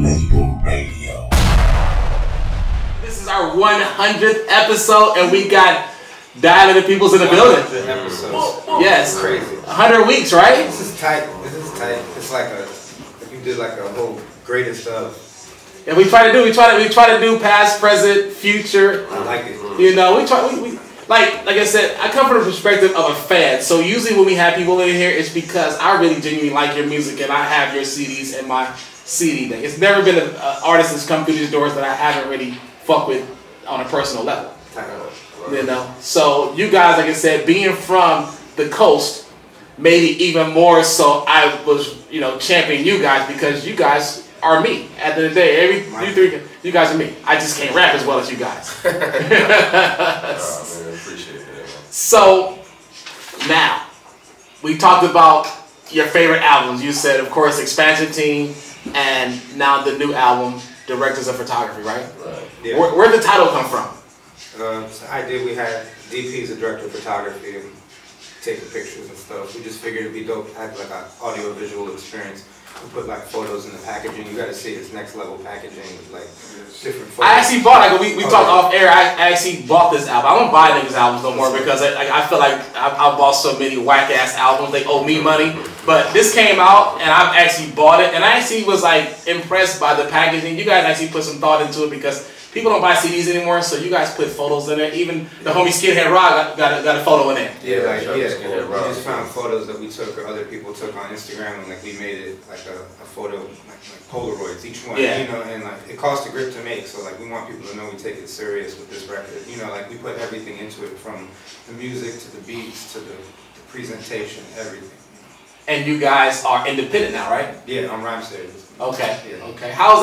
Label Radio. This is our 100th episode, and we got Dilated peoples in the building. Episodes. Yes, Crazy. 100 weeks, right? This is tight. This is tight. It's like you did like a whole greatest of. And we try to do past, present, future. I like it. You know, we like I said, I come from the perspective of a fan. So usually when we have people in here, it's because I really genuinely like your music and I have your CDs in my CD deck. It's never been an artist that's come through these doors that I haven't really fucked with on a personal level. You know, so you guys, like I said, being from the coast, made it even more so. I was, championing you guys because you guys are me. At the end of the day, you guys are me. I just can't rap as well as you guys. Oh, man, appreciate it, man. So now we talked about your favorite albums. You said, of course, Expansion Team, and now the new album, Directors of Photography, right? Right. Yeah. Where'd the title come from? We had DP's a director of photography and taking pictures and stuff. We just figured it'd be dope to have like an audio visual experience. We put like photos in the packaging. You gotta see it's next level packaging with like different photos. I actually bought, we talked off air, I actually bought this album. I don't buy niggas albums no more because I feel like I bought so many whack ass albums, they owe me money. But this came out and I've actually bought it and I actually was like impressed by the packaging. You guys actually put some thought into it because people don't buy CDs anymore, so you guys put photos in there. Even the homie Skinhead Rock got a photo in there. We just found photos that we took or other people took on Instagram, and like we made it like a photo, like Polaroids, each one. Yeah. And like it costs a grip to make, so like we want people to know we take it serious with this record. Like we put everything into it, from the music to the beats to the presentation, everything. And you guys are independent now, right? Yeah, on Rhyme Series. Okay. Yeah. Okay. How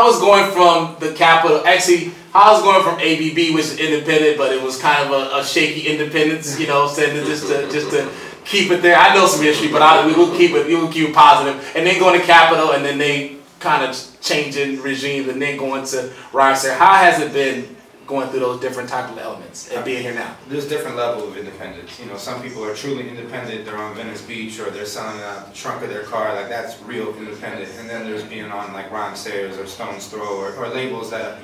was going from the capital? Actually, how was going from ABB, which is independent, but it was kind of a shaky independence, saying just to keep it there. I know some history, but we will keep it positive. And then going to Capitol, and then they kind of changing regimes, and then going to Rhyme Series. How has it been going through those different type of elements and being here now? There's different levels of independence. Some people are truly independent. They're on Venice Beach or they're selling out the trunk of their car. Like that's real independent. And then there's being on like Rhyme Series or Stone's Throw or labels that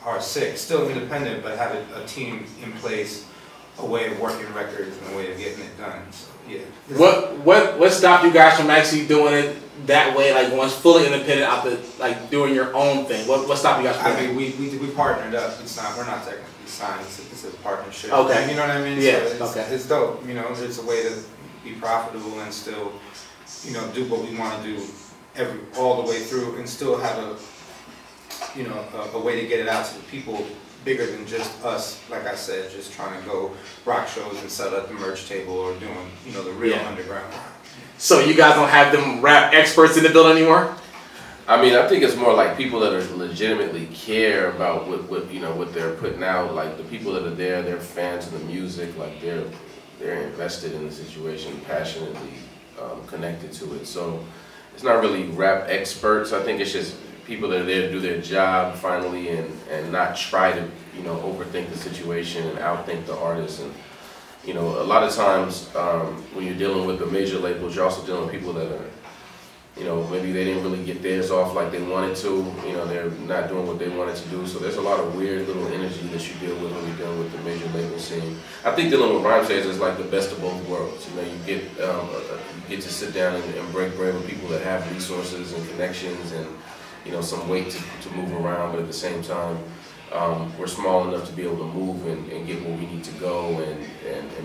are sick, still independent, but have a team in place, a way of working records and a way of getting it done. So yeah. What stopped you guys from actually doing it that way, like once fully independent out like doing your own thing? What stopped you guys from doing it? We partnered up. We're not technically signed. It's a partnership. Okay. You know what I mean? Yeah. So it's dope. It's a way to be profitable and still, do what we want to do all the way through, and still have a way to get it out to the people bigger than just us. Like I said, just trying to go rock shows and sell at the merch table or doing the real underground. So you guys don't have them rap experts in the building anymore? I mean, I think it's more like people that are legitimately care about what they're putting out. Like the people that are there, they're fans of the music. Like they're invested in the situation, passionately connected to it. So it's not really rap experts. I think it's just people that are there to do their job finally and not try to overthink the situation and outthink the artist. And a lot of times when you're dealing with the major labels, you're also dealing with people that are maybe they didn't really get theirs off like they wanted to. They're not doing what they wanted to do. So there's a lot of weird little energy that you deal with when you're dealing with the major label scene. I think dealing with Rhyme Series is like the best of both worlds. You get to sit down and break bread with people that have resources and connections and some weight to move around, but at the same time, we're small enough to be able to move and get where we need to go and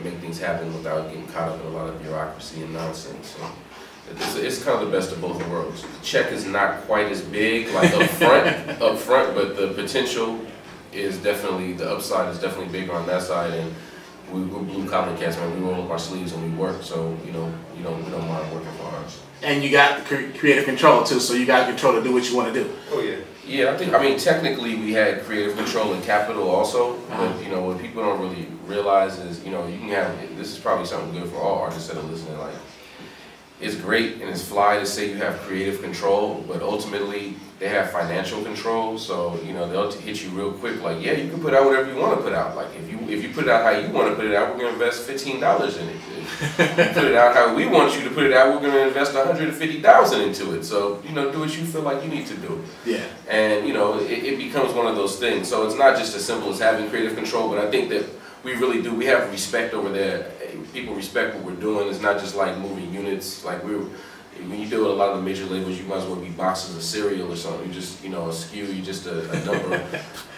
make things happen without getting caught up in a lot of bureaucracy and nonsense. So it's kind of the best of both worlds. The check is not quite as big, like up front, but the potential is definitely, the upside is definitely bigger on that side. And we're blue collar cats, man. We roll up our sleeves and we work. So we don't mind working for ours. And you got creative control too, so you got control to do what you want to do. Oh yeah. Yeah, I mean, technically we had creative control in Capitol also, but what people don't really realize is, you can have, this is probably something good for all artists that are listening, like, it's great and it's fly to say you have creative control, but ultimately they have financial control, so they'll hit you real quick, like, yeah, you can put out whatever you want to put out. Like if you put it out how you want to put it out, we're gonna invest $15 in it. You put it out how we want you to put it out. We're going to invest $150,000 into it. So, you know, do what you feel like you need to do. Yeah. And, you know, it becomes one of those things. So it's not just as simple as having creative control, but I think that we really do. We have respect over there. People respect what we're doing. It's not just like moving units. Like when you deal with a lot of the major labels, you might as well be boxes of cereal or something. You just, you know, a SKU, you just a number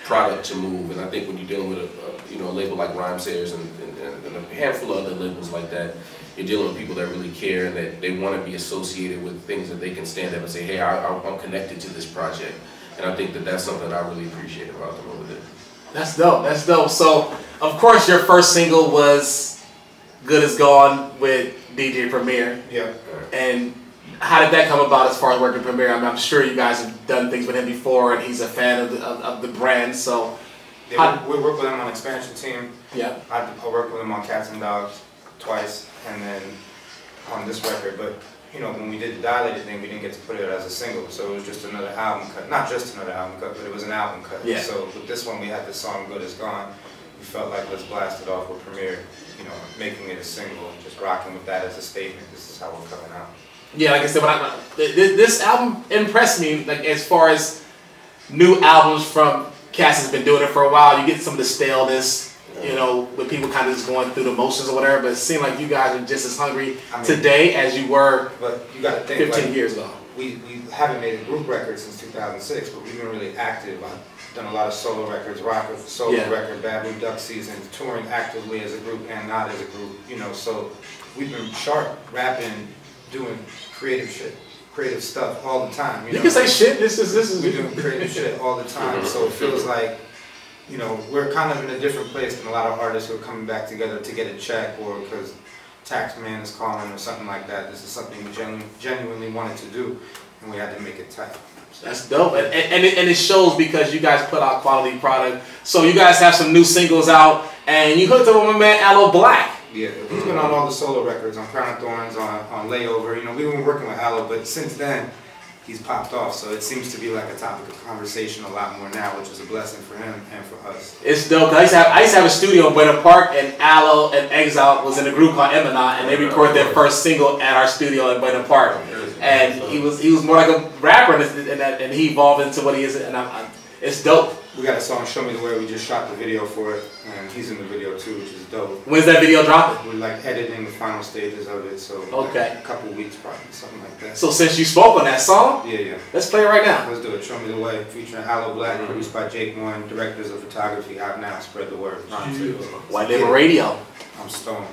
product to move. And I think when you're dealing with a label like Rhyme Sayers and a handful of other labels like that, you're dealing with people that really care and that they want to be associated with things that they can stand up and say, hey, I'm connected to this project. And I think that that's something I really appreciate about them over there. That's dope. That's dope. So, of course, your first single was Good Is Gone with DJ Premier. Yeah. And how did that come about as far as working with Premier? I mean, I'm sure you guys have done things with him before, and he's a fan of the brand. So, yeah, we worked with him on Expansion Team. Yeah. I worked with him on Cats and Dogs twice, and then on this record. But you know, when we did the Dilated thing, we didn't get to put it as a single, so it was just another album cut. Not just another album cut, but it was an album cut. Yeah. So with this one, we had the song Good Is Gone. We felt like let's blast it off with Premier, you know, making it a single, just rocking with that as a statement. This is how we're coming out. Yeah, like I said, this album impressed me. Like as far as new albums from Cass has been doing it for a while. You get some of the staleness, you know, with people kind of just going through the motions or whatever. But it seemed like you guys are just as hungry today as you were. But you got to think 15 years ago. We haven't made a group record since 2006, but we've been really active. I've done a lot of solo records, rock with solo record, Bad Blue Duck Season, touring actively as a group and not as a group. You know, so we've been sharp, rapping, doing creative shit, creative stuff all the time. You can say shit. This is. We're doing creative shit all the time, so it feels like, you know, we're kind of in a different place than a lot of artists who are coming back together to get a check or because Taxman is calling or something like that. This is something we genuinely wanted to do, and we had to make it tight. That's dope, and it shows because you guys put out quality product. So you guys have some new singles out, and you hooked up with my man Aloe Black. Yeah, he's been on all the solo records, on Crown of Thorns, on Layover. You know, we've been working with Aloe, but since then, he's popped off. So it seems to be like a topic of conversation a lot more now, which is a blessing for him and for us. It's dope. I used to have a studio in Buena Park, and Aloe and Exile was in a group called Emina, and they recorded their first single at our studio in Buena Park. And he was more like a rapper, and he evolved into what he is, and it's dope. We got a song, Show Me the Way. We just shot the video for it, and he's in the video too, which is dope. When's that video dropping? We're like editing the final stages of it, so okay, like a couple weeks probably, something like that. So since you spoke on that song, yeah, let's play it right now. Let's do it. Show Me the Way, featuring Aloe Black, produced by Jake One, directors of photography. Out now, spread the word. White Label Radio. I'm stoned.